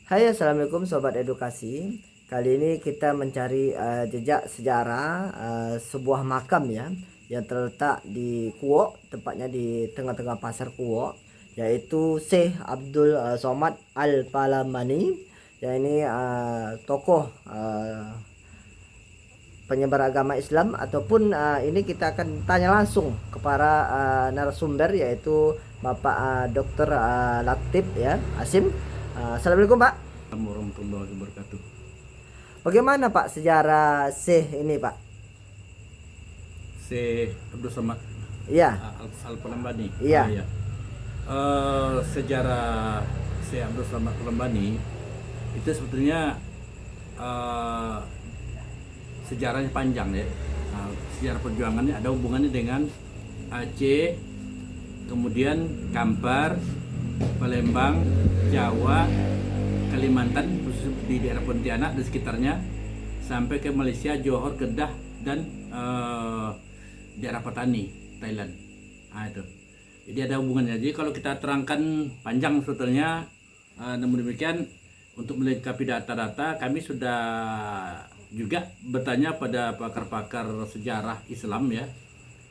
Hai, assalamualaikum sobat edukasi. Kali ini kita mencari jejak sejarah sebuah makam ya, yang terletak di Kuok, tepatnya di tengah-tengah pasar Kuok, yaitu Syekh Abdul Somad Al Palamani. Yang ini tokoh penyebar agama Islam, ataupun ini kita akan tanya langsung kepada narasumber, yaitu Bapak Dr. Latif ya Asim. Assalamualaikum Pak. Assalamualaikum warahmatullahi wabarakatuh. Bagaimana Pak sejarah Syekh ini Pak? Syekh Abdul Somad Iya, Al-Palembani. iya. Ya. Sejarah Syekh Abdul Somad Al-Palembani itu sebetulnya uh, sejarahnya panjang ya. Sejarah perjuangannya ada hubungannya dengan Aceh, kemudian Kampar, Palembang, Jawa, Kalimantan, khusus di daerah Pontianak dan sekitarnya, sampai ke Malaysia, Johor, Kedah, dan daerah Patani, Thailand. Itu. Jadi ada hubungannya. Jadi kalau kita terangkan panjang sebetulnya, namun demikian untuk melengkapi data-data, kami sudah juga bertanya pada pakar-pakar sejarah Islam ya,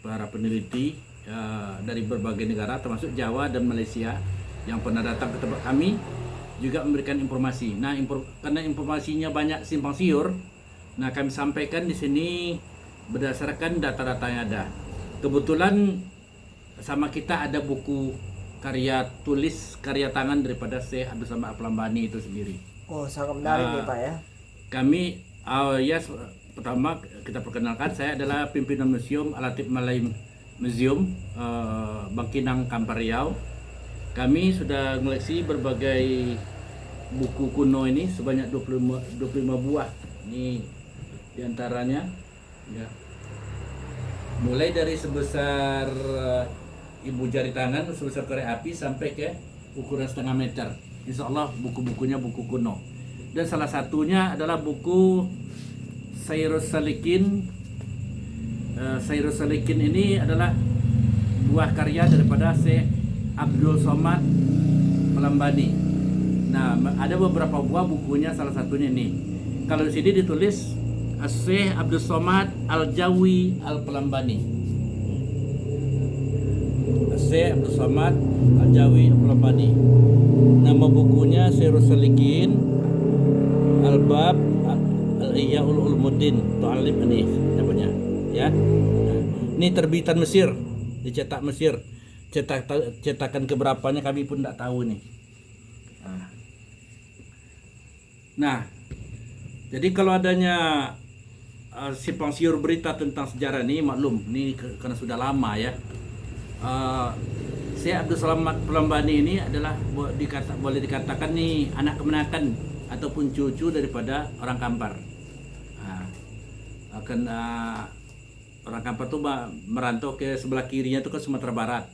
para peneliti dari berbagai negara termasuk Jawa dan Malaysia yang pernah datang ke tempat kami juga memberikan informasi. Nah, karena informasinya banyak simpang siur, nah kami sampaikan di sini berdasarkan data-data yang ada. Kebetulan sama kita ada buku karya tulis, karya tangan daripada Syekh Abdul Somad Al-Palembani itu sendiri. Oh, sangat menarik nih Pak ya. Kami pertama kita perkenalkan, saya adalah pimpinan museum Al-Latif Malay Museum Bangkinang, Kampar, Riau. Kami sudah mengoleksi berbagai buku kuno ini sebanyak 25 buah. Ini diantaranya ya. Mulai dari sebesar ibu jari tangan, sebesar korek api, sampai ke ukuran setengah meter. Insya Allah buku-bukunya buku kuno. Dan salah satunya adalah buku Sairus Salikin. Sairus Salikin ini adalah buah karya daripada Syekh Abdul Somad Al-Palembani. Nah, ada beberapa buah bukunya, salah satunya ini. Kalau di sini ditulis Syekh Abdul Somad Al-Jawi Al-Palembani. Syekh Abdul Somad Al-Jawi Al-Palembani. Nama bukunya Sairus Salikin Al-Bab Al-Iyaul Ulumuddin Tu'alim, ini namanya ya. Nah, ini terbitan Mesir, dicetak Mesir. Cetakan keberapanya kami pun tidak tahu nih. Nah, jadi kalau adanya simpang siur berita tentang sejarah ini, maklum, ini karena sudah lama ya. Syekh Abdul Somad Al-Palembani ini adalah boleh dikatakan nih anak kemenakan ataupun cucu daripada orang Kampar. Orang Kampar tuh merantau ke sebelah kirinya itu ke Sumatera Barat,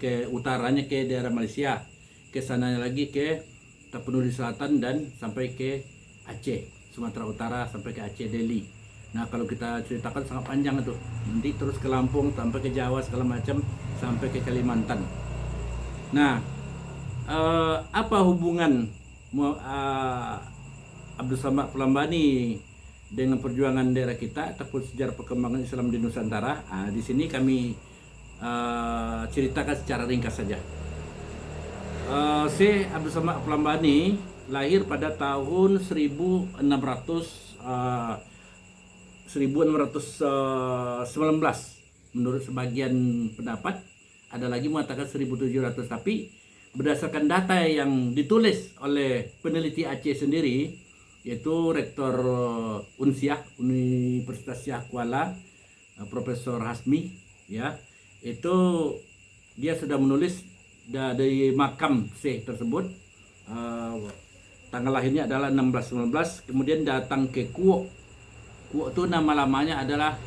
ke utaranya ke daerah Malaysia, ke sananya lagi ke Tapanuli Selatan, dan sampai ke Aceh, Sumatera Utara sampai ke Aceh, Delhi. Nah, kalau kita ceritakan sangat panjang itu, nanti terus ke Lampung sampai ke Jawa segala macam sampai ke Kalimantan. Nah, apa hubungan Abdul Somad Al-Palembani dengan perjuangan daerah kita ataupun sejarah perkembangan Islam di Nusantara? Di sini kami ceritakan secara ringkas saja. Syekh Abdul Somad Al-Palembani lahir pada tahun 1619. Menurut sebagian pendapat, ada lagi mengatakan 1700, tapi berdasarkan data yang ditulis oleh peneliti Aceh sendiri, yaitu Rektor Unsiah Universitas Siak Kuala, Profesor Hasmi ya, itu dia sudah menulis dari makam Syekh tersebut, tanggal lahirnya adalah 1619, kemudian datang ke Kuok. Kuok itu nama lamanya adalah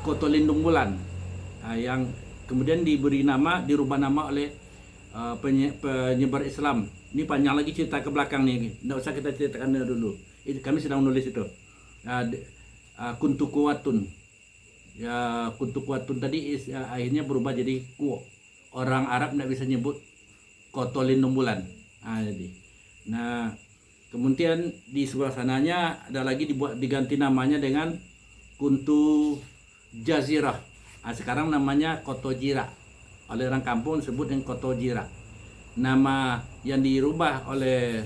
Koto Lindung Bulan, yang kemudian dirubah nama oleh penyebar Islam. Ini panjang lagi cerita ke belakang nih, tidak usah kita ceritakan dulu. Kami sedang menulis itu. Kuntukuwatun. Ya, Kuntukuwatun tadi akhirnya berubah jadi Kuok. orang Arab tidak bisa nyebut Koto Lindung Bulan. Jadi, nah kemudian di sebelah sananya ada lagi diganti namanya dengan Kuntu Jazirah. Sekarang namanya Koto Jira. Oleh orang kampung disebut dengan Koto Jira. Nama yang dirubah oleh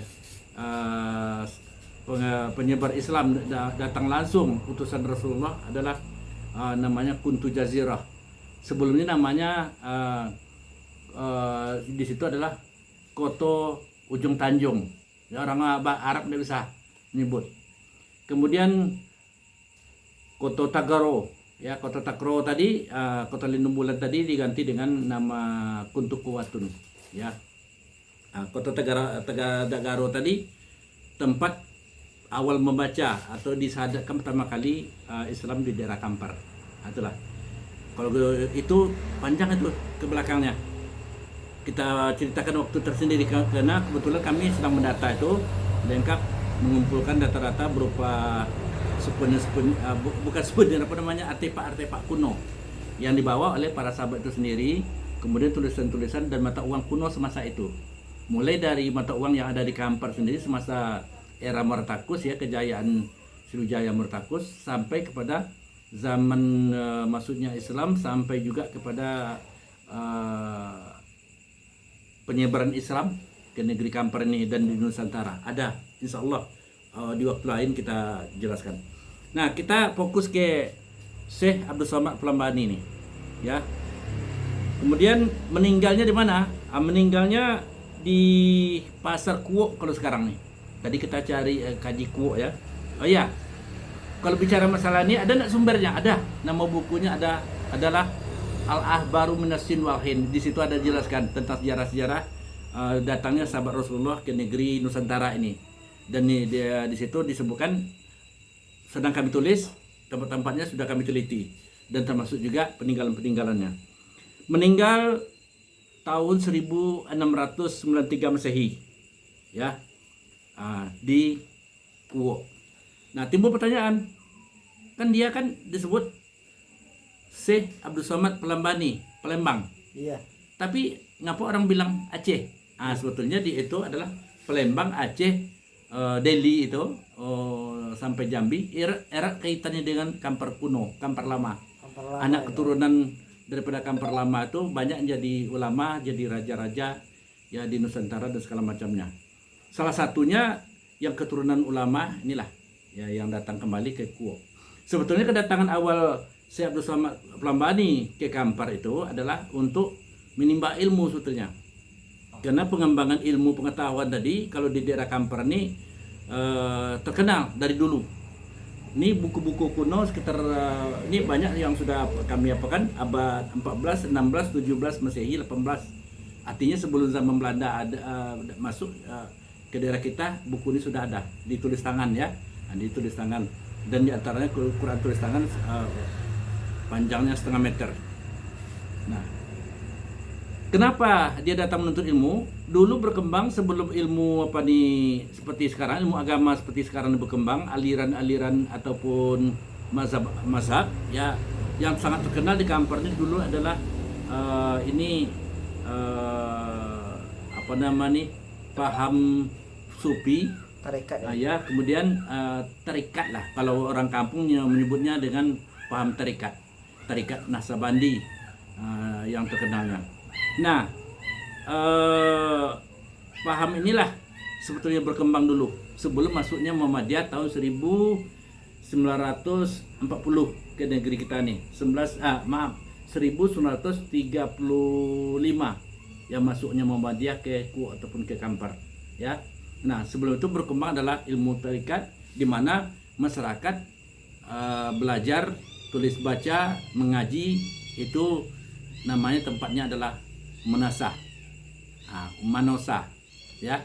penyebar Islam datang langsung utusan Rasulullah adalah namanya Kuntu Jazirah. Sebelumnya namanya di situ adalah Koto Ujung Tanjung. Ya, orang Arab tidak bisa menyebut. Kemudian Koto Tagaro, ya Koto Tagaro tadi, Koto Lindung Bulan tadi diganti dengan nama Kuntu Kuwatun, ya. Koto Tagaro tadi tempat awal membaca atau disadarkan pertama kali Islam di daerah Kampar. Itulah. Kalau itu panjang itu ke belakangnya. Kita ceritakan waktu tersendiri karena kebetulan kami sedang mendata itu lengkap, mengumpulkan data-data berupa bukan souvenir, apa namanya, artefak kuno yang dibawa oleh para sahabat itu sendiri, kemudian tulisan-tulisan dan mata uang kuno semasa itu, mulai dari mata uang yang ada di Kampar sendiri semasa era Murtakus, ya, kejayaan Sriwijaya Murtakus, sampai kepada zaman masuknya Islam, sampai juga kepada penyebaran Islam ke negeri Kampar ini dan di Nusantara. Ada, insya Allah di waktu lain kita jelaskan. Nah, kita fokus ke Syekh Abdul Somad Plambani ini, ya. Kemudian meninggalnya di mana? Meninggalnya di Pasar Kuok kalau sekarang nih. Tadi kita cari kaji Kuok, ya. Oh iya, kalau bicara masalah ini ada nggak sumbernya? Ada. Nama bukunya adalah Al-Ahbaru Minasin Walhin. Di situ ada jelaskan tentang sejarah-sejarah datangnya sahabat Rasulullah ke negeri Nusantara ini. Dan di situ disebutkan, sedang kami tulis, tempat-tempatnya sudah kami teliti, dan termasuk juga peninggalan-peninggalannya. Meninggal tahun 1693 Masehi, ya, di Kuok. Nah, timbul pertanyaan, kan dia kan disebut Syekh Abdul Somad Plambani, Palembang. Iya. Tapi ngapa orang bilang Aceh? Sebetulnya itu adalah Palembang, Aceh, Delhi itu sampai Jambi. Erat kaitannya dengan Kampar kuno, Kampar lama. Anak keturunan daripada Kampar lama itu banyak jadi ulama, jadi raja-raja, ya, di Nusantara dan segala macamnya. Salah satunya yang keturunan ulama inilah, ya, yang datang kembali ke Kuok. Sebetulnya kedatangan awal Syekh Abdul Somad Plambani ke Kampar itu adalah untuk menimba ilmu sebetulnya. Karena pengembangan ilmu pengetahuan tadi kalau di daerah Kampar ini terkenal dari dulu. Ini buku-buku kuno sekitar ini banyak yang sudah kami apakan abad 14, 16, 17 Masehi, 18. Artinya sebelum zaman Belanda ada masuk ke daerah kita, buku ini sudah ada ditulis tangan, ya. Ditulis tangan, dan diantaranya Quran tulis tangan panjangnya 0,5 meter. Nah, kenapa dia datang menuntut ilmu? Dulu berkembang sebelum ilmu seperti sekarang, ilmu agama seperti sekarang berkembang, aliran-aliran ataupun mazhab, ya, yang sangat terkenal di Kampar ini dulu adalah paham sufi, Tarekat, ya, kemudian tarikat lah. Kalau orang kampung menyebutnya dengan paham tarikat Naksabandi, yang terkenalnya. Nah, paham inilah sebetulnya berkembang dulu sebelum masuknya Muhammadiyah tahun 1940 ke negeri kita nih. 1935 yang masuknya Muhammadiyah ke Kuok ataupun ke Kampar, ya. Nah, sebelum itu berkembang adalah ilmu tarikat, di mana masyarakat belajar tulis baca, mengaji, itu namanya tempatnya adalah Manasah, Manosah, ya.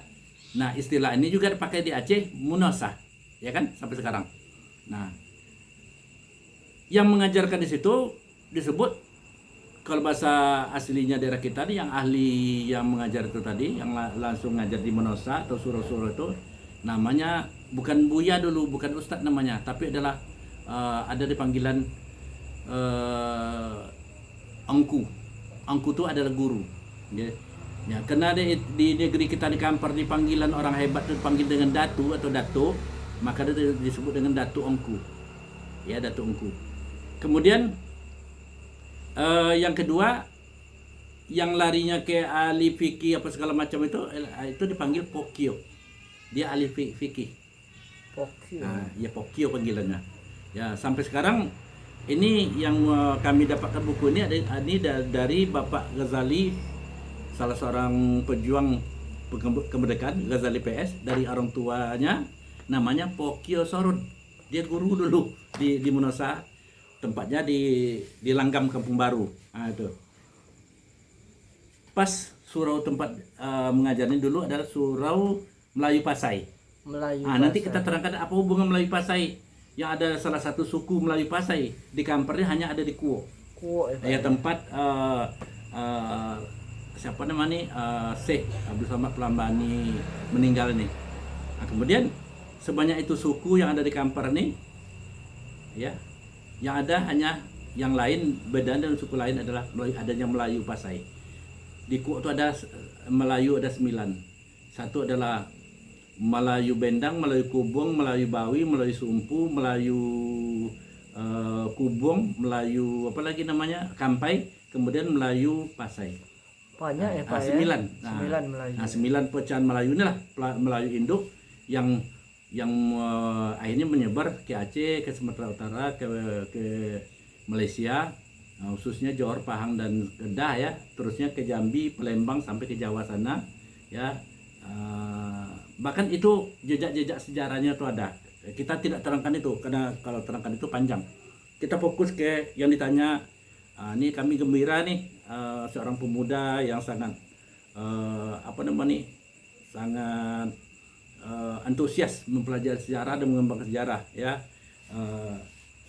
Nah, istilah ini juga dipakai di Aceh, Munasah, ya kan, sampai sekarang. Nah, yang mengajarkan di situ disebut, kalau bahasa aslinya daerah kita nih, yang ahli yang mengajar itu tadi, yang langsung ngajar di Manosah atau surau-surau itu, namanya bukan Buya dulu, bukan Ustadz namanya, tapi adalah ada di panggilan Engku. Angku itu adalah guru. Ya. Ya, karena di negeri kita di Kampar di panggilan orang hebat itu dipanggil dengan Datu atau Dato, maka dia disebut dengan Datu Angku. Ya, Datu Angku. Kemudian yang kedua, yang larinya ke ahli fikih apa segala macam itu dipanggil Pokio. Dia ahli fikih. Pokio. Nah, ya Pokio panggilannya. Ya, sampai sekarang ini yang kami dapatkan buku ini dari Bapak Ghazali, salah seorang pejuang kemerdekaan, Ghazali PS, dari orang tuanya namanya Pokio Sorun. Dia guru dulu di Munosa, tempatnya di Langgam Kampung Baru. Nah, itu. Pas surau tempat mengajarnya dulu adalah surau Melayu Pasai. Melayu. Nanti kita terangkan apa hubungan Melayu Pasai. Yang ada salah satu suku Melayu Pasai di Kampernya hanya ada di Kuo. Kuo Ya, tempat siapa namanya Syekh Abdul Somad Plambani meninggal nih. Nah, kemudian sebanyak itu suku yang ada di Kampar nih, ya, yang ada hanya yang lain beda dan suku lain adalah adanya Melayu Pasai. Di Kuo itu ada Melayu ada 9. Satu adalah Melayu Bendang, Melayu Kubung, Melayu Bawi, Melayu Sumpu, Melayu Kubung, Melayu apa lagi namanya Kampai, kemudian Melayu Pasai. Banyak ya Pak 9. ya? 9 Melayu. 9 pecahan Melayu inilah Melayu induk yang akhirnya menyebar ke Aceh, ke Sumatera Utara, ke Malaysia, khususnya Johor, Pahang dan Kedah ya, terusnya ke Jambi, Palembang sampai ke Jawa sana ya. Bahkan itu jejak-jejak sejarahnya itu ada. Kita tidak terangkan itu karena kalau terangkan itu panjang. Kita fokus ke yang ditanya. Ini kami gembira nih, seorang pemuda yang sangat sangat antusias mempelajari sejarah dan mengembangkan sejarah ya,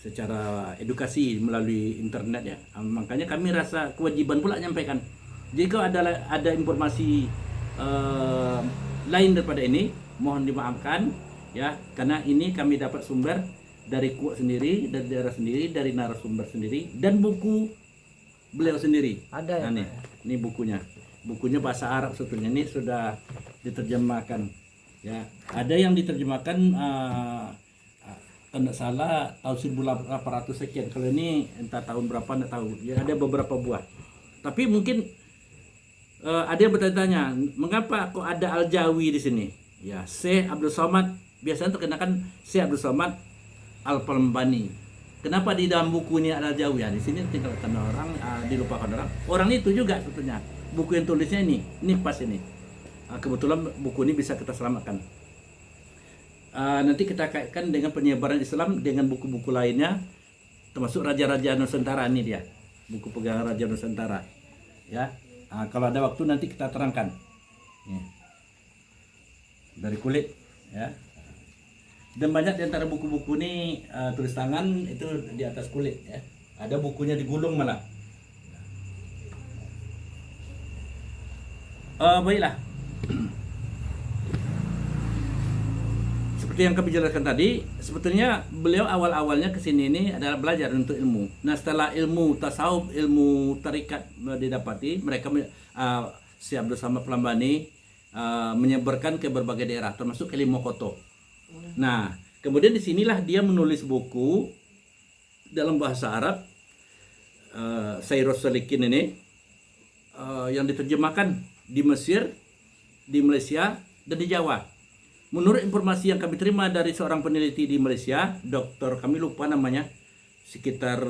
secara edukasi melalui internet ya. Makanya kami rasa kewajiban pula menyampaikan. Jika ada informasi lain daripada ini, mohon dimaafkan ya, karena ini kami dapat sumber dari kuat sendiri, dari daerah sendiri, dari narasumber sendiri, dan buku beliau sendiri. Ada ya, nih, ini bukunya. Bukunya bahasa Arab sebetulnya, ini sudah diterjemahkan. Ya, ada yang diterjemahkan tidak salah tahun 1800 sekian. Kalau ini entah tahun berapa tidak tahu. Ya, ada beberapa buah. Tapi mungkin ada yang bertanya, mengapa kok ada Al-Jawi di sini? Ya, Syekh Abdul Somad biasanya terkenakan Syekh Abdul Somad Al-Plambani. Kenapa di dalam bukunya ada Jawi? Ya, di sini tinggalkan orang, dilupakan orang. Orang itu juga sebetulnya. Buku yang tulisnya ini pas ini. Kebetulan buku ini bisa kita selamatkan. Nanti kita kaitkan dengan penyebaran Islam dengan buku-buku lainnya, termasuk Raja-Raja Nusantara ini dia. Buku pegangan Raja Nusantara. Ya. Kalau ada waktu nanti kita terangkan. Ya. Dari kulit, ya. Dan banyak di antara buku-buku ini tulis tangan itu di atas kulit ya. Ada bukunya digulung malah. Baiklah. Seperti yang kami jelaskan tadi, sebetulnya beliau awal-awalnya kesini ini adalah belajar untuk ilmu. Nah, setelah ilmu tasawuf, ilmu tarikat didapati, mereka si Abdul Somad Plambani menyebarkan ke berbagai daerah, termasuk ke Limokoto. Nah, kemudian disinilah dia menulis buku dalam bahasa Arab, Sayrus Salikin ini, yang diterjemahkan di Mesir, di Malaysia, dan di Jawa. Menurut informasi yang kami terima dari seorang peneliti di Malaysia, dokter kami lupa namanya, sekitar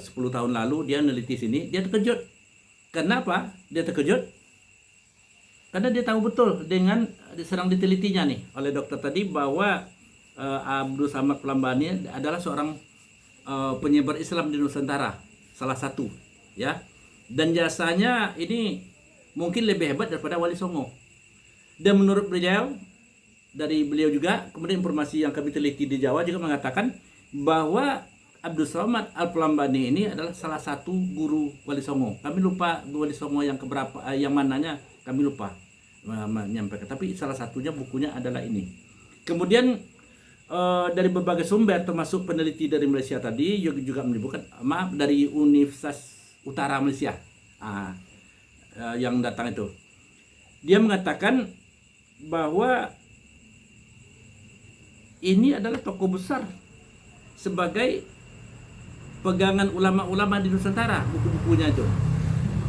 10 tahun lalu dia meneliti sini, dia terkejut. Kenapa dia terkejut? Karena dia tahu betul dengan sedang ditelitinya nih oleh dokter tadi bahwa Abdul Somad Plambani adalah seorang penyebar Islam di Nusantara, salah satu, ya. Dan jasanya ini mungkin lebih hebat daripada Wali Songo. Dan menurut beliau, dari beliau juga, kemudian informasi yang kami teliti di Jawa juga mengatakan bahwa Abdul Somad Al-Plambani ini adalah salah satu guru Wali Songo. Kami lupa Wali Songo yang keberapa, yang mananya kami lupa menyampaikan. Tapi salah satunya bukunya adalah ini. Kemudian dari berbagai sumber, termasuk peneliti dari Malaysia tadi juga menyebutkan, dari Universitas Utara Malaysia, yang datang itu. Dia mengatakan bahwa ini adalah tokoh besar sebagai pegangan ulama-ulama di Nusantara, buku-bukunya itu,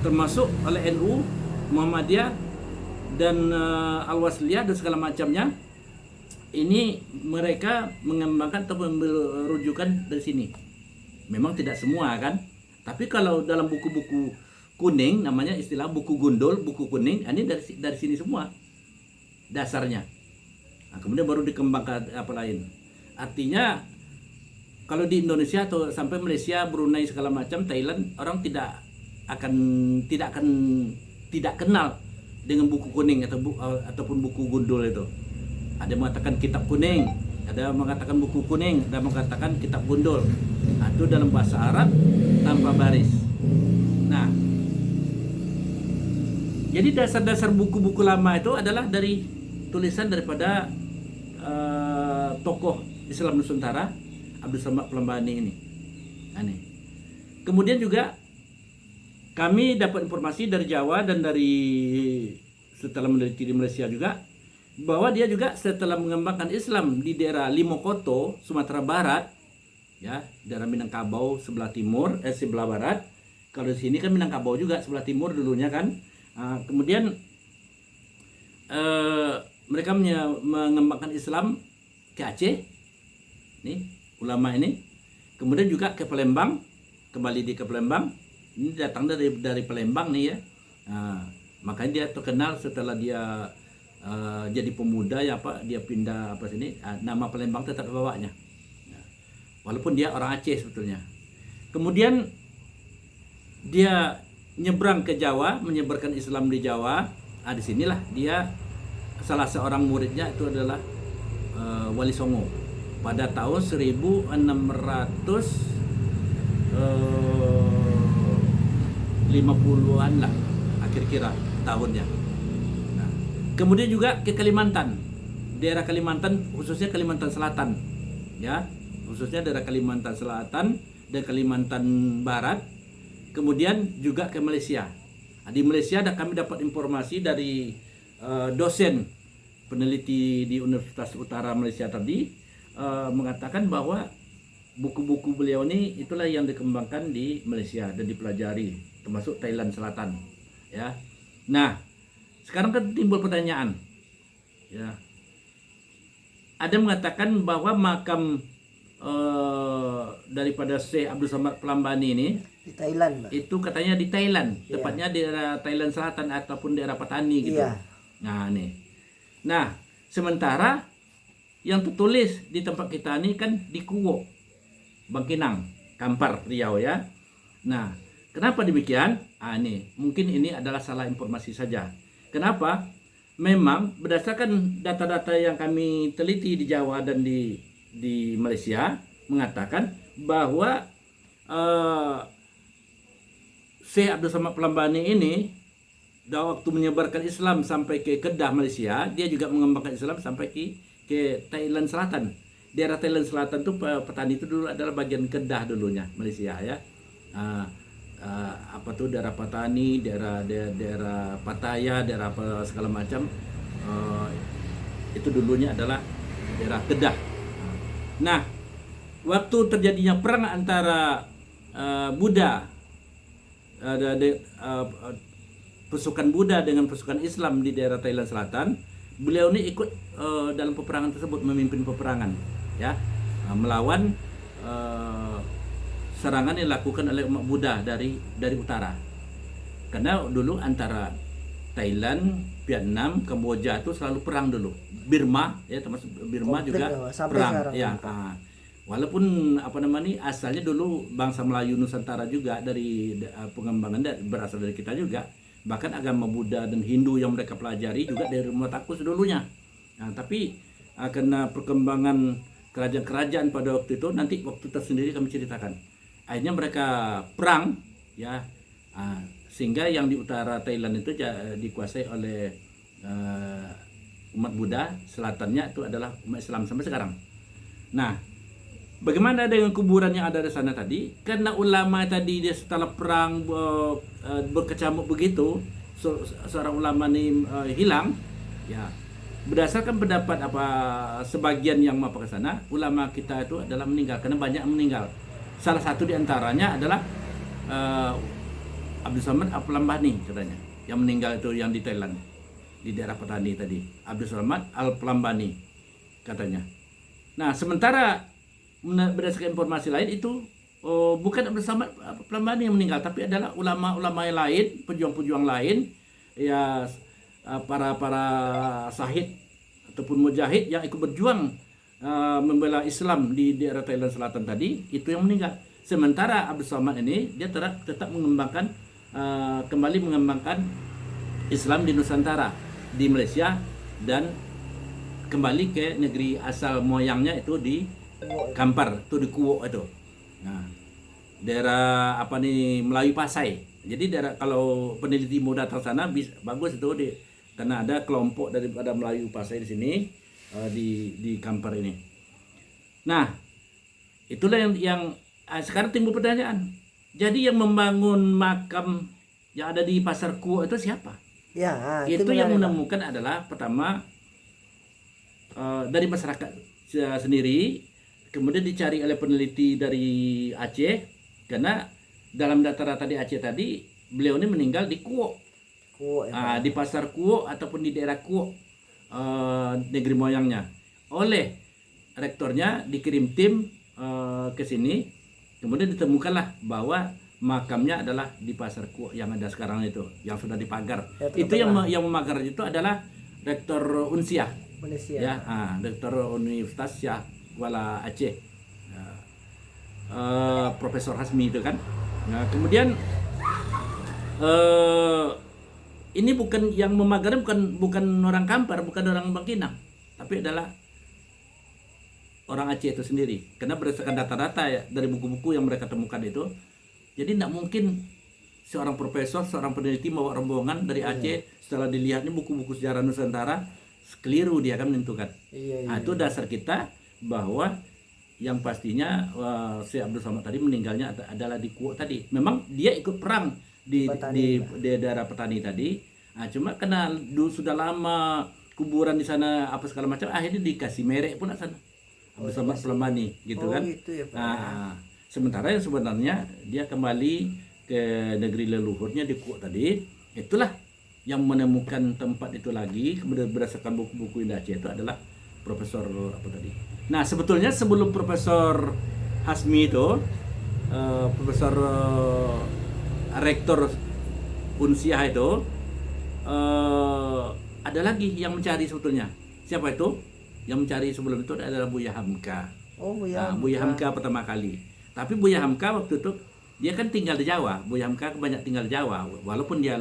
termasuk oleh NU, Muhammadiyah, dan Al-Wasliyah dan segala macamnya. Ini mereka mengembangkan atau mengambil rujukan dari sini. Memang tidak semua kan, tapi kalau dalam buku-buku kuning, namanya istilah buku gundul, buku kuning, ini dari sini semua dasarnya. Nah, kemudian baru dikembangkan apa lain. Artinya kalau di Indonesia atau sampai Malaysia, Brunei segala macam, Thailand, orang tidak kenal dengan buku kuning ataupun buku gundul itu. Ada mengatakan kitab kuning, ada mengatakan buku kuning, ada mengatakan kitab gundul. Nah, itu dalam bahasa Arab tanpa baris. Nah, jadi dasar-dasar buku-buku lama itu adalah dari tulisan daripada tokoh Islam Nusantara, Abdul Samad Plambani ini. Kemudian juga kami dapat informasi dari Jawa dan dari setelah meneliti di Malaysia juga, bahwa dia juga setelah mengembangkan Islam di daerah Limokoto, Sumatera Barat, ya, daerah Minangkabau sebelah timur, sebelah barat. Kalau di sini kan Minangkabau juga sebelah timur dulunya kan. Kemudian mereka mengembangkan Islam ke Aceh, nih ulama ini. Kemudian juga ke Palembang, kembali ke Palembang. Ini datang dari Palembang nih ya. Makanya dia terkenal setelah dia jadi pemuda ya Pak, dia pindah sini, nama Palembang tetap bawanya. Walaupun dia orang Aceh sebetulnya. Kemudian dia nyebrang ke Jawa, menyebarkan Islam di Jawa. Disinilah dia salah seorang muridnya itu adalah Wali Songo pada tahun 1650-an lah, akhir kira tahunnya. Nah, kemudian juga ke Kalimantan, daerah Kalimantan, khususnya Kalimantan Selatan, ya, khususnya daerah Kalimantan Selatan dan Kalimantan Barat. Kemudian juga ke Malaysia. Di Malaysia kami dapat informasi dari dosen peneliti di Universitas Utara Malaysia tadi, mengatakan bahwa buku-buku beliau ini itulah yang dikembangkan di Malaysia dan dipelajari, termasuk Thailand Selatan, ya. Nah, sekarang kan timbul pertanyaan, ya. Ada mengatakan bahwa makam daripada Syekh Abdul Samad Plambani ini di Thailand, Pak. Itu katanya di Thailand, tepatnya daerah Thailand Selatan ataupun daerah Patani gitu. Nah, nih. Nah, sementara yang tertulis di tempat kita ini kan di Kuwo, Bangkinang, Kampar, Riau ya. Nah, kenapa demikian? Nih, mungkin ini adalah salah informasi saja. Kenapa? Memang berdasarkan data-data yang kami teliti di Jawa dan di Malaysia mengatakan bahwa Syekh Abdul Samad Plambani ini waktu menyebarkan Islam sampai ke Kedah Malaysia, dia juga mengembangkan Islam sampai ke Thailand Selatan. Daerah Thailand Selatan itu Patani itu dulu adalah bagian Kedah dulunya Malaysia ya. Apa tuh daerah Patani, daerah Pattaya, daerah apa segala macam, itu dulunya adalah daerah Kedah. Nah, waktu terjadinya perang antara Buddha, pasukan Buddha dengan pasukan Islam di daerah Thailand Selatan, beliau ini ikut dalam peperangan tersebut, memimpin peperangan, ya, melawan serangan yang dilakukan oleh umat Buddha dari utara. Karena dulu antara Thailand, Vietnam, Kamboja itu selalu perang dulu. Birma, ya, termasuk Birma juga perang, ya. Walaupun asalnya dulu bangsa Melayu Nusantara juga dari pengembangan berasal dari kita juga. Bahkan agama Buddha dan Hindu yang mereka pelajari juga dari rumah takus dulunya. Nah, tapi karena perkembangan kerajaan-kerajaan pada waktu itu, nanti waktu tersendiri kami ceritakan. Akhirnya mereka perang, ya, sehingga yang di utara Thailand itu dikuasai oleh umat Buddha, selatannya itu adalah umat Islam sampai sekarang. Nah, Bagaimana dengan kuburan yang ada di sana tadi? Karena ulama tadi dia setelah perang berkecamuk begitu, seorang ulama ini hilang, ya berdasarkan pendapat apa sebagian yang mau ke sana, ulama kita itu adalah meninggal karena banyak yang meninggal. Salah satu di antaranya adalah Abdul Samad Al-Plambani katanya, yang meninggal itu yang di Thailand, di daerah Petani tadi, Abdul Samad Al-Plambani katanya. Nah, sementara berdasarkan informasi lain itu bukan Abdul Samad Plambani yang meninggal, tapi adalah ulama-ulama yang lain, pejuang-pejuang lain, ya para syahid ataupun mujahid yang ikut berjuang membela Islam di daerah Thailand Selatan tadi, itu yang meninggal. Sementara Abdul Samad ini dia tetap mengembangkan kembali mengembangkan Islam di Nusantara, di Malaysia, dan kembali ke negeri asal moyangnya itu di Kampar, itu di Kuok itu. Nah, daerah apa nih, Melayu Pasai. Jadi daerah, kalau peneliti mau datang sana bagus itu karena ada kelompok daripada Melayu Pasai di sini di Kampar ini. Nah, itulah yang sekarang timbul pertanyaan. Jadi yang membangun makam yang ada di Pasar Kuok itu siapa? Ya, Itu benar, yang Pak. menemukan adalah pertama dari masyarakat sendiri, kemudian dicari oleh peneliti dari Aceh, karena dalam data-data di Aceh tadi beliau ini meninggal di Kuok, Kuok, ya, Pak. di Pasar Kuok ataupun di daerah Kuok, negeri moyangnya. Oleh rektornya dikirim tim ke sini, kemudian ditemukanlah bahwa makamnya adalah di Pasar Kuok yang ada sekarang itu, yang sudah dipagar. Ya, Itu yang memagar itu adalah Rektor Unsiah, Malaysia. ya, Rektor Universitas Syah Kuala Aceh, Profesor Hasmi itu kan. Nah, kemudian ini bukan yang memagar, bukan orang Kampar, bukan orang Bangkinang, tapi adalah orang Aceh itu sendiri. Karena berdasarkan data-data ya, dari buku-buku yang mereka temukan itu, jadi tidak mungkin seorang profesor, seorang peneliti bawa rombongan dari Aceh, setelah dilihat ini buku-buku sejarah Nusantara, keliru dia akan menentukan. Iya. Nah, itu dasar kita bahwa yang pastinya Syekh Abdul Samad tadi meninggalnya adalah di Kuok tadi. Memang dia ikut perang di daerah Petani tadi. Nah, cuma karena sudah lama kuburan di sana apa segala macam, akhirnya dikasih merek pun sana. Abdul Samad Plambani gitu kan. Gitu ya, Pak. Nah, sementara yang sebenarnya dia kembali ke negeri leluhurnya di Kuok tadi. Itulah yang menemukan tempat itu lagi, kemudian berdasarkan buku-buku Indah Aceh itu adalah Profesor apa tadi. Nah, sebetulnya sebelum Profesor Hasmi itu, Profesor Rektor Unsiah itu, ada lagi yang mencari sebetulnya. Siapa itu? Yang mencari sebelum itu adalah Buya Hamka. Oh, Buya Hamka. Buya Hamka pertama kali. Tapi Buya Hamka waktu itu dia kan tinggal di Jawa. Buya Hamka banyak tinggal di Jawa, walaupun dia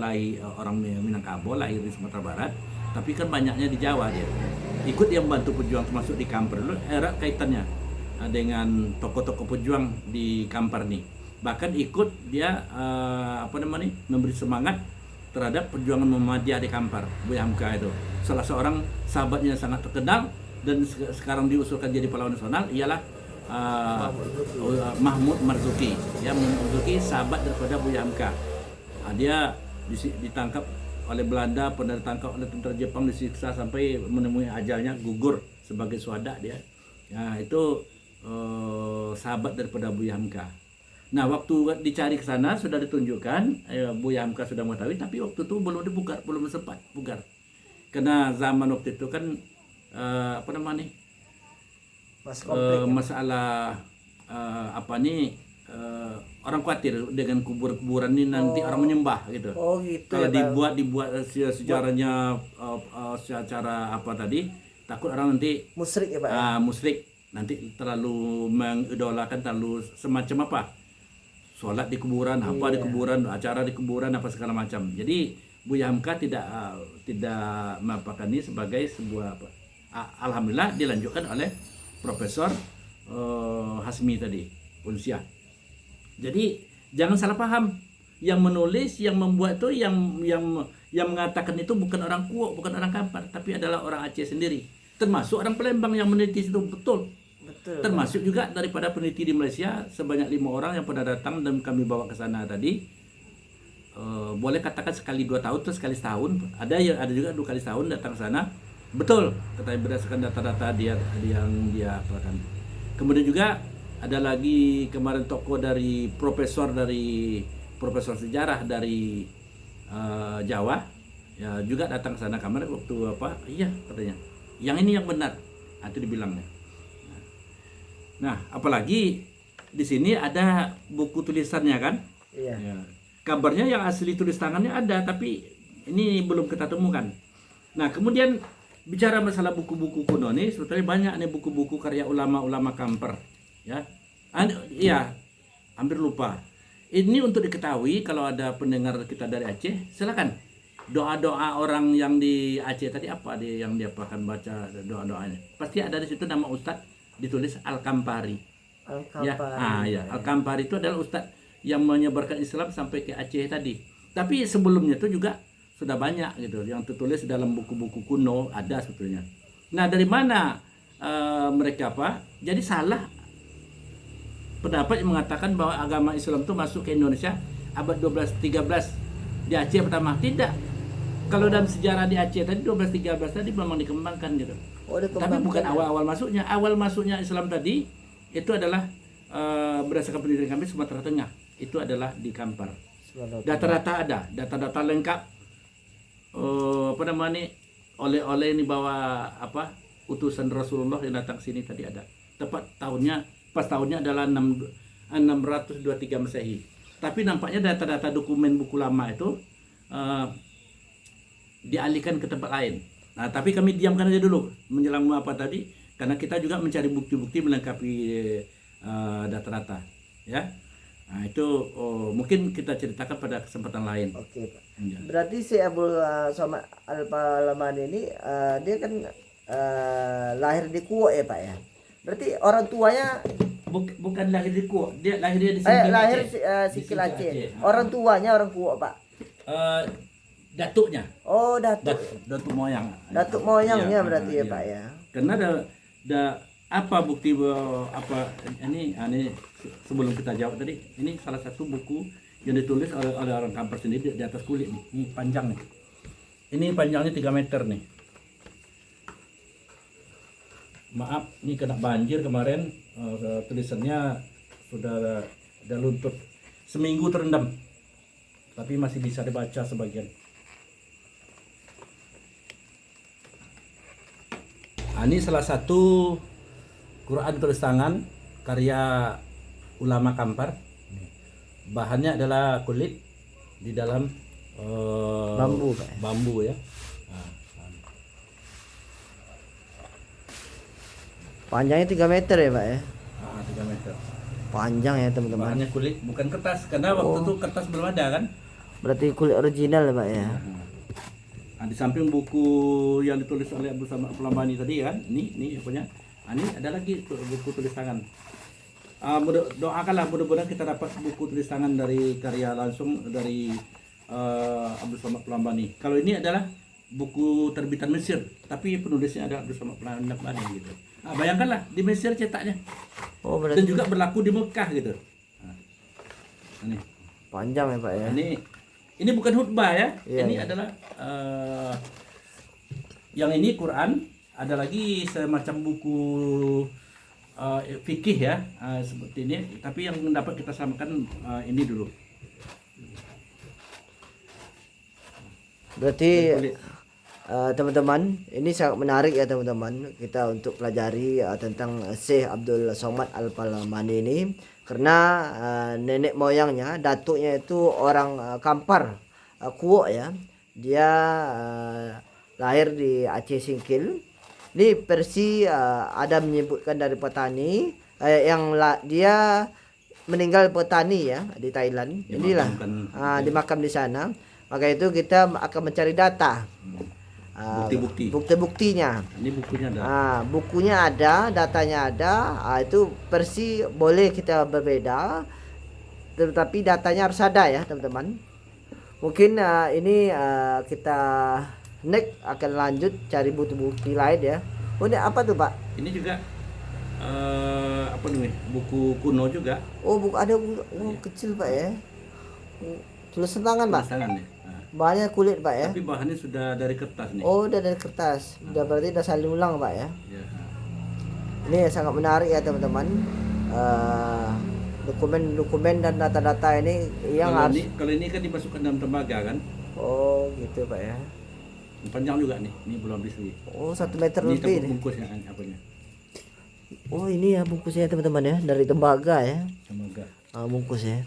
orang Minangkabau, lahir di Sumatera Barat, tapi kan banyaknya di Jawa dia. Ikut yang membantu pejuang termasuk di Kampar dulu, erat kaitannya dengan tokoh-tokoh pejuang di Kampar nih. Bahkan ikut dia memberi semangat terhadap perjuangan Muhammadiyah di Kampar. Buya Hamka itu salah seorang sahabatnya sangat terkenal dan sekarang diusulkan jadi pahlawan nasional ialah Mahmud Marzuki. Ya, Marzuki sahabat daripada Buya Hamka. Dia ditangkap oleh Belanda, pernah ditangkap oleh tentara Jepang, disiksa sampai menemui ajalnya, gugur sebagai syuhada dia. Ya, itu sahabat daripada Buya Hamka. Nah, waktu dicari ke sana sudah ditunjukkan Buya Hamka sudah mengetahui, tapi waktu itu belum dibuka, belum sempat bugar. Karena zaman waktu itu kan masalah orang khawatir dengan kuburan ini nanti orang menyembah gitu. Oh, gitu. Kalau Ya, dibuat sejarahnya secara apa tadi, takut orang nanti musyrik ya, Pak. Ya? musyrik, nanti terlalu mengidolakan, terlalu semacam apa, sholat di kuburan, apa di kuburan, acara di kuburan, apa segala macam. Jadi Buya Hamka tidak menampakkan ini sebagai sebuah apa. Alhamdulillah dilanjutkan oleh Profesor Hasmi tadi, Unsiah. Jadi jangan salah paham, yang menulis, yang membuat itu, yang mengatakan itu bukan orang Kuok, bukan orang Kampar, tapi adalah orang Aceh sendiri. Termasuk orang Palembang yang meneliti itu, betul. Betul. Termasuk juga daripada peneliti di Malaysia sebanyak 5 orang yang pernah datang dan kami bawa ke sana tadi. Boleh katakan sekali 2 tahun atau sekali setahun. Ada juga 2 kali setahun datang ke sana. Betul, katanya berdasarkan data-data yang dia apakan. Kemudian juga ada lagi kemarin tokoh dari profesor sejarah dari Jawa ya juga datang ke sana kemarin waktu apa? Iya katanya. Yang ini yang benar. Itu dibilangnya. Nah, apalagi di sini ada buku tulisannya kan? Iya. Ya. Kabarnya yang asli tulis tangannya ada, tapi ini belum kita temukan. Nah, kemudian bicara masalah buku-buku kuno nih, sebetulnya banyak nih buku-buku karya ulama-ulama Kamper, ya. Iya, hampir lupa. Ini untuk diketahui kalau ada pendengar kita dari Aceh, silakan. Doa-doa orang yang di Aceh tadi apa yang dia akan baca doa-doanya. Pasti ada di situ nama Ustadz ditulis Al-Kampari. Ya, ya. Al-Kampari itu adalah Ustadz yang menyebarkan Islam sampai ke Aceh tadi. Tapi sebelumnya itu juga sudah banyak gitu yang tertulis dalam buku-buku kuno ada sebetulnya. Nah, dari mana mereka Jadi salah pendapat yang mengatakan bahwa agama Islam itu masuk ke Indonesia abad 12-13 di Aceh pertama. Tidak. Kalau dalam sejarah di Aceh tadi 12-13 tadi memang dikembangkan gitu. Tapi bukan awal-awal masuknya. Awal masuknya Islam tadi itu adalah berdasarkan pendidikan kami Sumatera Tengah. Itu adalah di Kampar. Data-data ada, data-data lengkap. Oleh-oleh ini bawa utusan Rasulullah yang datang sini tadi ada. Pas tahunnya adalah 623 Masehi. Tapi nampaknya data-data dokumen buku lama itu dialihkan ke tempat lain. Nah, tapi kami diamkan aja dulu menjelang apa tadi, karena kita juga mencari bukti-bukti melengkapi data-data, ya. Nah, itu mungkin kita ceritakan pada kesempatan lain. Oke, Pak. Ya. Berarti si Abdul Somad Al-Palaman ini dia kan lahir di Kuok ya, Pak ya. Berarti orang tuanya bukan lahir di Kuok, dia lahirnya di Singkil lahir Aceh. Sikil Aceh. Orang tuanya orang Kuok, Pak. Datuknya. Oh, datuk. Datuk moyang. Datuk moyangnya Ya, berarti ya, ya. Pak ya. Karena ada apa bukti ini sebelum kita jawab tadi, ini salah satu buku yang ditulis oleh orang Kampar sendiri di atas kulit nih. Ini panjang nih. Ini panjangnya 3 meter nih. Maaf, ini kena banjir kemarin, tulisannya sudah luntur. Seminggu terendam. Tapi masih bisa dibaca sebagian. Ini salah satu Quran tulis tangan karya ulama Kampar. Bahannya adalah kulit di dalam Bambu, Pak. Bambu ya. Panjangnya 3 meter ya, Pak ya. 3 meter. Panjang ya, teman-teman. Bahannya kulit, bukan kertas, karena waktu itu kertas belum ada kan. Berarti kulit original ya, Pak ya. Nah, di samping buku yang ditulis oleh Abdul Somad Al-Palaman tadi kan, ini punya. Ini ada lagi buku tulis tangan. Doakanlah mudah-mudahan kita dapat buku tulis tangan dari karya langsung dari Abdul Somad Al-Palaman. Kalau ini adalah buku terbitan Mesir, tapi penulisnya ada Abdul Somad Al-Palaman gitu. Nah, bayangkanlah di Mesir cetaknya. Oh, berarti Dan juga berlaku di Mekah gitu. Nah, ini panjang ya, Pak ya. Ini bukan khutbah ya. Iya, Ini iya. adalah yang ini Quran, ada lagi semacam buku fikih ya, seperti ini. Tapi yang dapat kita samakan ini dulu. Berarti teman-teman, ini sangat menarik ya teman-teman, kita untuk pelajari tentang Syekh Abdul Somad Al-Palaman ini, karena nenek moyangnya, datuknya itu orang Kampar, Kuok ya. Dia lahir di Aceh Singkil. Ini versi ada menyebutkan dari petani dia meninggal petani ya di Thailand. Inilah dimakam di sana. Maka itu kita akan mencari data. Bukti-buktinya. Ini bukunya ada. Bukunya ada, datanya ada. Itu versi boleh kita berbeda, tetapi datanya harus ada ya teman-teman. Mungkin ini kita next akan lanjut cari bukti-bukti lain ya. Oh, ini apa tuh, Pak? Ini juga apa namanya, buku kuno juga. Oh, buku ada buku kecil Pak ya. Tulisan tangan Pak. Tulisan ya. Nah, Bahannya kulit Pak ya. tapi bahannya sudah dari kertas nih. Oh, udah dari kertas. Udah berarti udah salin ulang Pak ya. Ya. Ini sangat menarik ya teman-teman. Dokumen-dokumen dan data-data ini yang harus. Kalau ini kan dimasukkan dalam tembaga kan. Oh, gitu Pak ya. Panjang juga nih. Ini belum habis lagi. Oh, 1 meter Ini lebih tabung nih. bungkusnya apanya? Oh, ini ya bungkusnya teman-teman ya, dari tembaga ya. Tembaga. Bungkus ya.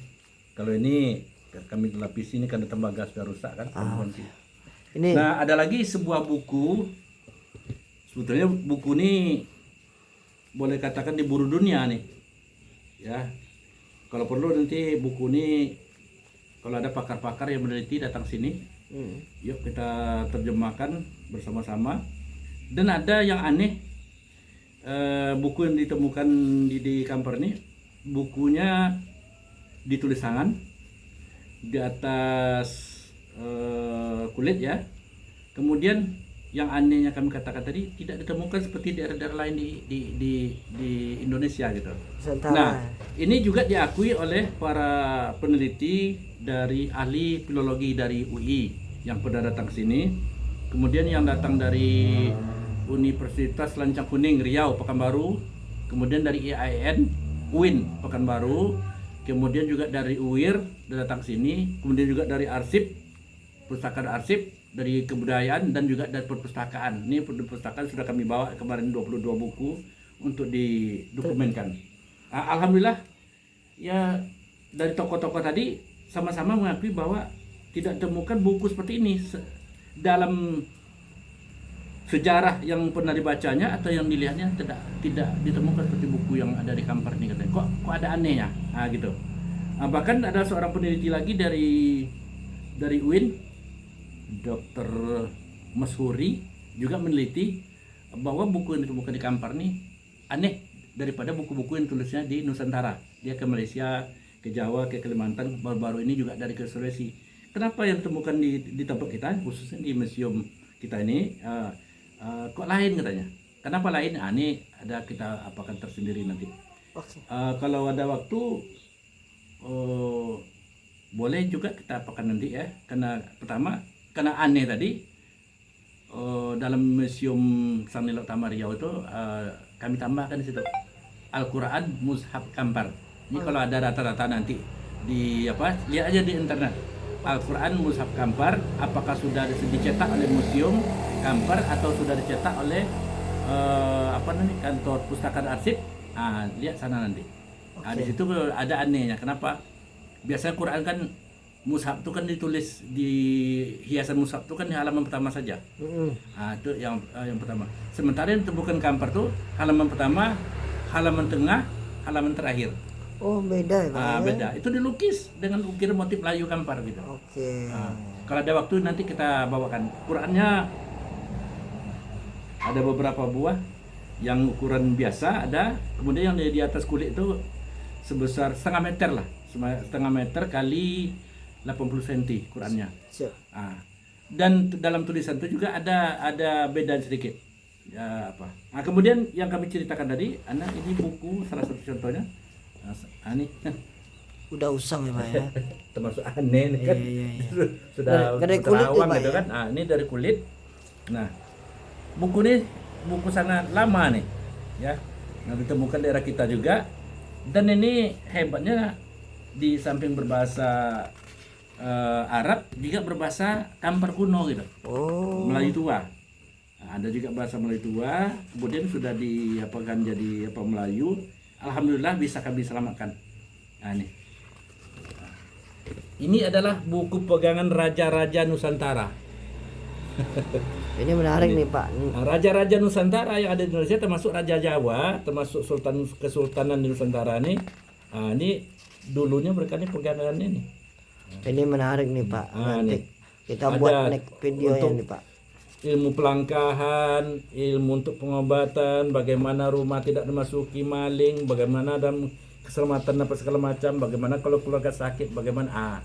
Kalau ini kami lapis ini karena tembaga sudah rusak kan. Ganti. Ini Nah, ada lagi sebuah buku. Sebetulnya buku ini boleh katakan diburu dunia nih. Ya. Kalau perlu nanti buku ini kalau ada pakar-pakar yang meneliti datang sini. Yuk kita terjemahkan bersama-sama. Dan ada yang aneh, buku yang ditemukan di Kampar ini, bukunya ditulis tangan di atas kulit ya. Kemudian yang anehnya kami katakan tadi tidak ditemukan seperti daerah-daerah lain di Indonesia gitu. Nusantara. Nah, ini juga diakui oleh para peneliti dari ahli filologi dari UI yang pernah datang sini. Kemudian yang datang dari Universitas Lancang Kuning Riau Pekanbaru, kemudian dari IAIN UIN Pekanbaru, kemudian juga dari UIR datang sini, kemudian juga dari arsip, pustakaan arsip, dari kebudayaan dan juga dari perpustakaan. Ini perpustakaan sudah kami bawa kemarin 22 buku untuk didokumenkan. Alhamdulillah ya, dari tokoh-tokoh tadi sama-sama mengakui bahwa tidak ditemukan buku seperti ini dalam sejarah yang pernah dibacanya atau yang dilihatnya, tidak ditemukan seperti buku yang ada di Kampar ini katanya. Kok ada anehnya? Gitu. Bahkan ada seorang peneliti lagi dari UIN, Dr. Mashuri juga meneliti bahwa buku yang ditemukan di Kampar ini aneh daripada buku-buku yang tulisnya di Nusantara. Dia ke Malaysia, ke Jawa, ke Kalimantan, baru-baru ini juga dari ke Sulawesi. Kenapa yang ditemukan di tempat kita, khususnya di museum kita ini, kok lain katanya? Kenapa lain? Ini ada kita apakan tersendiri nanti. Oke. Kalau ada waktu boleh juga kita apakan nanti ya. Karena pertama, karena aneh tadi, dalam museum Sang Nila Utama Riau itu kami tambahkan di situ Al-Quran Mushaf Kampar. Ini kalau ada rata-rata nanti lihat aja di internet. Al-Quran Mushaf Kampar, apakah sudah dicetak oleh museum Kampar atau sudah dicetak oleh kantor pustakaan arsip? Lihat sana nanti. Di situ ada anehnya. Kenapa? Biasanya Quran kan mushaf itu kan ditulis di hiasan mushaf itu kan di halaman pertama saja. Itu yang pertama. Sementara yang ditemukan Kampar tuh halaman pertama, halaman tengah, halaman terakhir. Oh, beda ya Pak ya? Beda. Itu dilukis dengan ukiran motif Melayu Kampar gitu. Oke. Kalau ada waktu nanti kita bawakan. Qurannya ada beberapa buah yang ukuran biasa ada, kemudian yang di atas kulit itu sebesar setengah meter lah, setengah meter kali 80 cm Qurannya. Siap. Dan dalam tulisan itu juga ada beda sedikit. Ya apa? Kemudian yang kami ceritakan tadi, ini buku salah satu contohnya. Ini Udah usang ya Pak ya. termasuk aneh nih kan. Iya. Sudah Dari kulit terawang ya, Pak, gitu ya? kan. Ini dari kulit. Nah, buku ini buku sangat lama nih, ya. Nah, ditemukan daerah kita juga. Dan ini hebatnya, di samping berbahasa Arab juga berbahasa Kampar kuno gitu. Oh. Melayu tua. Ada juga bahasa Melayu tua, kemudian sudah diapakan jadi Melayu. Alhamdulillah bisa kami selamatkan. Ini adalah buku pegangan raja-raja Nusantara. Ini menarik nih Pak. Raja-raja Nusantara yang ada di Indonesia, termasuk Raja Jawa, termasuk Kesultanan di Nusantara nih. Ini dulunya mereka ini pegangannya nih. Ini menarik nih Pak. Nanti nih. kita Ada buat next video untuk nih Pak. Ilmu pelangkahan, ilmu untuk pengobatan, bagaimana rumah tidak dimasuki maling, bagaimana dalam keselamatan apa segala macam, bagaimana kalau keluarga sakit, bagaimana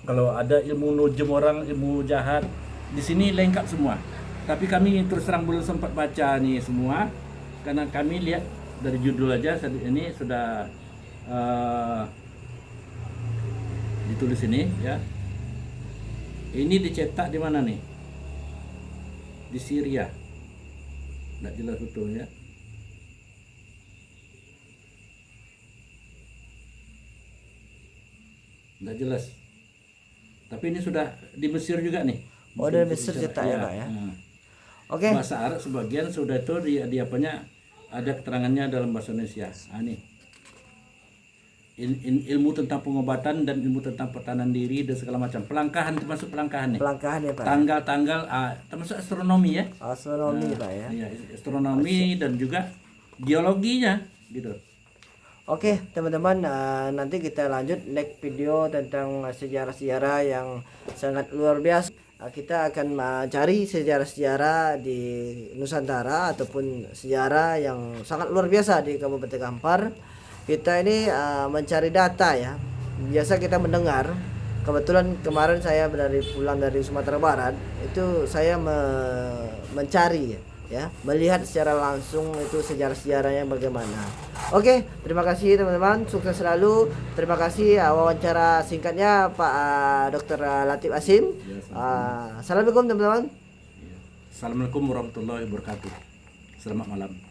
kalau ada ilmu nujem orang, ilmu jahat, di sini lengkap semua. Tapi kami terus terang belum sempat baca nih semua, karena kami lihat dari judul aja ini sudah ditulis ini ya. Ini dicetak di mana nih? Di Syria. Nggak jelas betul ya. Nggak jelas. Tapi ini sudah di Mesir juga nih. Oh, dari Mesir cetak ya, Pak ya. Nah. Oke. Bahasa Arab sebagian sudah itu di apanya ada keterangannya dalam bahasa Indonesia. Nah, ini ilmu tentang pengobatan dan ilmu tentang pertahanan diri dan segala macam. Pelangkahan termasuk pelangkahan nih. Pelangkahan ya, Pak. Tanggal-tanggal termasuk astronomi ya. Astronomi, Pak ya. Iya, astronomi dan juga geologinya gitu. Oke, teman-teman, nanti kita lanjut next video tentang sejarah-sejarah yang sangat luar biasa. Kita akan cari sejarah-sejarah di Nusantara ataupun sejarah yang sangat luar biasa di Kabupaten Kampar. Kita ini mencari data ya. Biasa kita mendengar. Kebetulan kemarin saya pulang dari Sumatera Barat, itu saya mencari ya, melihat secara langsung itu sejarah-sejarahnya bagaimana. Oke, terima kasih teman-teman, sukses selalu. Terima kasih wawancara singkatnya Pak Dr. Latif Asim. Assalamualaikum teman-teman. Assalamualaikum warahmatullahi wabarakatuh. Selamat malam.